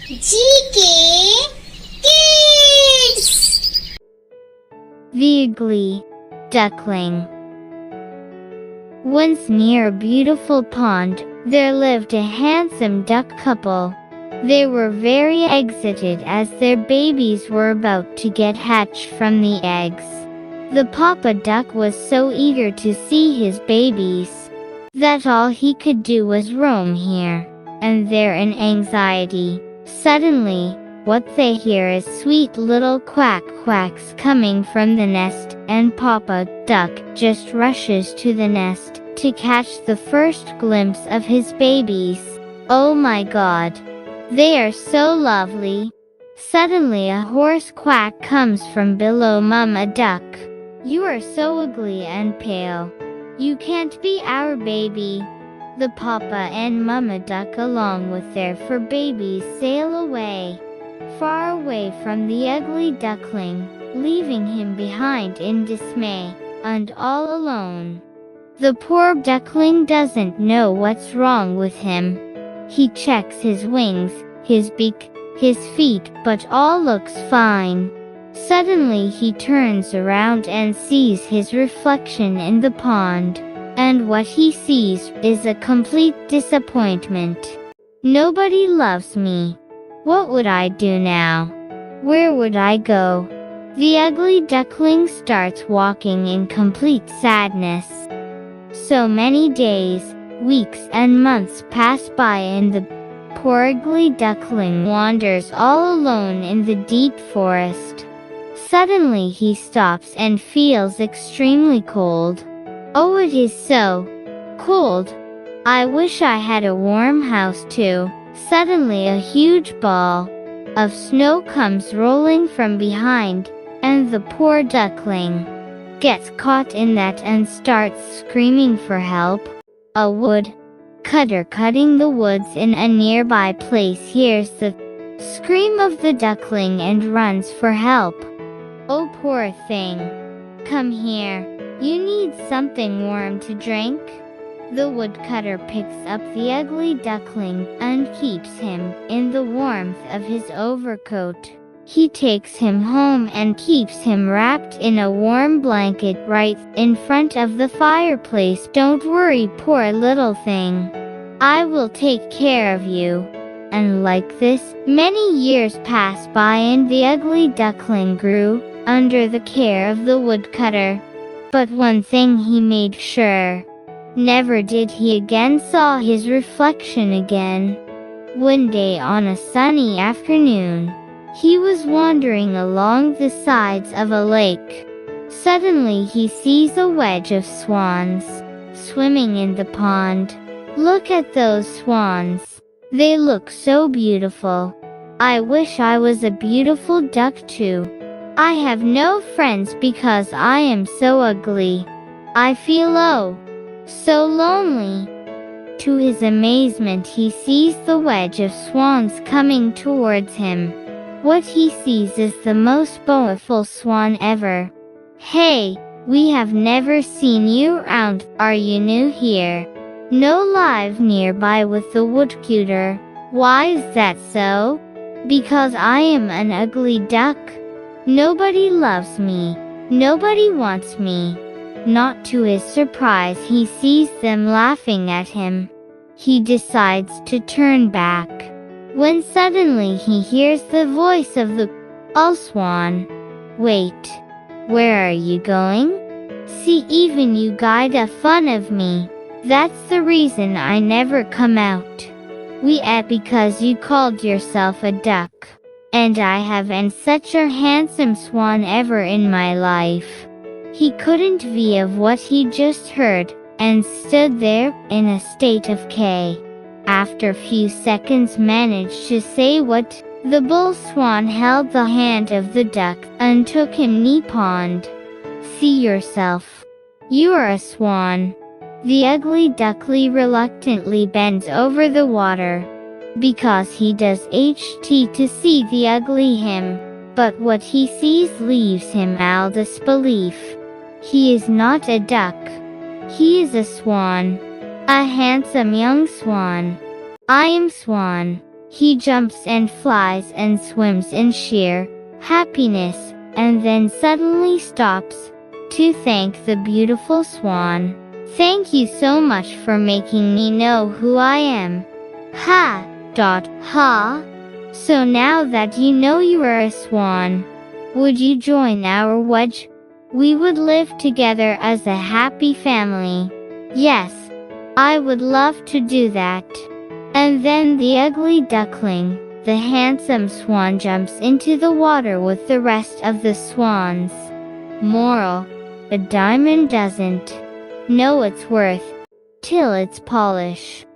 GK Kids. The Ugly Duckling. Once near a beautiful pond, there lived a handsome duck couple. They were very excited as their babies were about to get hatched from the eggs. The papa duck was so eager to see his babies that all he could do was roam here and there in anxiety. Suddenly, what they hear is sweet little quack quacks coming from the nest, and Papa Duck just rushes to the nest to catch the first glimpse of his babies. Oh my God! They are so lovely! Suddenly a hoarse quack comes from below Mama Duck. You are so ugly and pale. You can't be our baby. The Papa and Mama Duck along with their fur babies sail away, far away from the ugly duckling, leaving him behind in dismay, and all alone. The poor duckling doesn't know what's wrong with him. He checks his wings, his beak, his feet, but all looks fine. Suddenly he turns around and sees his reflection in the pond. And what he sees is a complete disappointment. Nobody loves me. What would I do now? Where would I go? The ugly duckling starts walking in complete sadness. So many days, weeks and months pass by and the poor ugly duckling wanders all alone in the deep forest. Suddenly he stops and feels extremely cold. Oh, it is so cold. I wish I had a warm house too. Suddenly a huge ball of snow comes rolling from behind, and the poor duckling gets caught in that and starts screaming for help. A wood cutter cutting the woods in a nearby place hears the scream of the duckling and runs for help. Oh, poor thing. Come here. You need something warm to drink? The woodcutter picks up the ugly duckling and keeps him in the warmth of his overcoat. He takes him home and keeps him wrapped in a warm blanket right in front of the fireplace. Don't worry, poor little thing. I will take care of you. And like this, many years passed by and the ugly duckling grew under the care of the woodcutter. But one thing he made sure. Never did he again saw his reflection again. One day on a sunny afternoon, he was wandering along the sides of a lake. Suddenly he sees a wedge of swans swimming in the pond. Look at those swans. They look so beautiful. I wish I was a beautiful duck too. I have no friends because I am so ugly. I feel so lonely. To his amazement he sees the wedge of swans coming towards him. What he sees is the most beautiful swan ever. Hey, we have never seen you around. Are you new here? No live nearby with the woodcutter. Why is that so? Because I am an ugly duck. Nobody loves me. Nobody wants me. Not to his surprise, he sees them laughing at him. He decides to turn back, when suddenly he hears the voice of the swan. Wait, where are you going? See, even you guys are fun of me. That's the reason I never come out. We ate because you called yourself a duck. And I haven't such a handsome swan ever in my life. He couldn't be of what he just heard, and stood there in a state of K. After few seconds managed to say what, the bull swan held the hand of the duck and took him knee pond. See yourself. You are a swan. The ugly duckling reluctantly bends over the water, because he does HT to see the ugly him, but what he sees leaves him all disbelief. He is not a duck. He is a swan. A handsome young swan. I am swan. He jumps and flies and swims in sheer happiness, and then suddenly stops to thank the beautiful swan. Thank you so much for making me know who I am. Ha! Ha! So now that you know you are a swan, would you join our wedge? We would live together as a happy family. Yes, I would love to do that. And then the ugly duckling, the handsome swan, jumps into the water with the rest of the swans. Moral: a diamond doesn't know its worth till it's polished.